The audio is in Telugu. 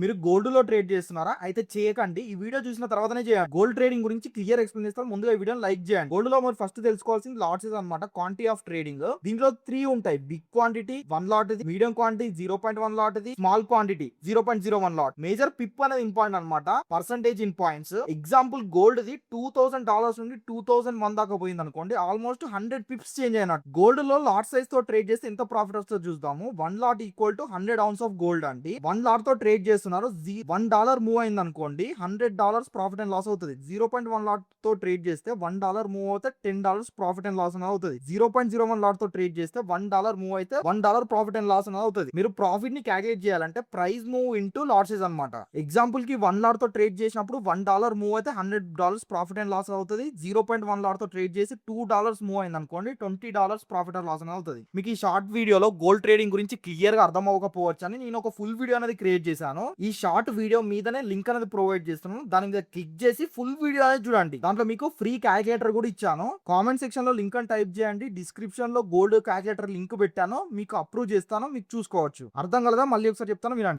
మీరు గోల్డ్ లో ట్రేడ్ చేస్తున్నారా? అయితే చేయకండి. ఈ వీడియో చూసిన తర్వాతనే చేయండి. గోల్డ్ ట్రేడింగ్ గురించి క్లియర్ ఎక్స్‌ప్లెయిన్ చేస్తాను. ముందుగా ఈ వీడియోని లైక్ చేయండి. గోల్డ్ లో మీరు ఫస్ట్ తెలుసుకోవాల్సింది లాట్స్ అన్నమాట. Quantity of trading. దీంట్లో 3 ఉంటాయి. బిగ్ క్వాంటిటీ 1 లాట్ ఇది, మీడియం క్వాంటిటీ 0.1 లాట్ ఇది, స్మాల్ క్వాంటిటీ 0.01 లాట్. మేజర్ పిప్ అనేది ఇంపార్టెంట్ అన్నమాట. Percentage in points. Example gold the $2000 నుండి 2001 దాకా పోయింది అనుకోండి. ఆల్మోస్ట్ 100 పిప్స్ చేంజ్ అయినట్టు. గోల్డ్ లో లాట్ సైజ్ తో ట్రేడ్ చేస్తే ఎంత ప్రాఫిట్ వస్తుందో చూద్దాము. 1 lot equal to 100 ounce of gold అండి. 1 లాట్ తో ట్రేడ్ చేస్తున్నారు. $1 మూవ్ అయింది అనుకోండి, $100 ప్రాఫిట్ అండ్ లాస్ అవుతుంది. 0.1 లాట్ తో ట్రేడ్ చేస్తే $1 మూవ్ అవుతే $10 ప్రాఫిట్ అండ్ లాస్ అనేది అవుతుంది. 0.01 లాట్ తో ట్రేడ్ చేస్తే $1 మూవ్ అయితే $1 ప్రాఫిట్ అండ్ లాస్ అనేది అవుతుంది. మీరు ప్రాఫిట్ ని క్యాలిక్యులేట్ చేయాలంటే price move into lot size అనమాట. ఎగ్జాంపుల్ కి 1 లాట్ తో ట్రేడ్ చేసినప్పుడు $1 మూవ్ అయితే $100 ప్రాఫిట్ అండ్ లాస్ అవుతుంది. 0.1 లాట్ తో ట్రేడ్ చేసి $2 మూవ్ అయింది అనుకోండి, $20 ప్రాఫిట్ అండ్ లాస్ అనేది అవుతుంది. మీకు ఈ షార్ట్ వీడియోలో గోల్డ్ ట్రేడింగ్ గురించి క్లియర్ గా అర్థం అవ్వకపోవచ్చు అని నేను ఒక ఫుల్ వీడియో అనేది క్రియేట్ చేశాను. ఈ షార్ట్ వీడియో మీదనే లింక్ అనేది ప్రొవైడ్ చేస్తున్నాను. దాని మీద క్లిక్ చేసి ఫుల్ వీడియో అనేది చూడండి. దాంట్లో మీకు ఫ్రీ క్యాలిక్యులేటర్ కూడా ఇచ్చాను. కామెంట్ సెక్షన్ లో లింక్ అని టైప్ చేయండి. డిస్క్రిప్షన్ లో గోల్డ్ క్యాలిక్యులేటర్ లింక్ పెట్టాను. మీకు అప్రూవ్ చేస్తాను, మీకు చూసుకోవచ్చు. అర్థం కలదా? మళ్ళీ ఒకసారి చెప్తాను, వినండి.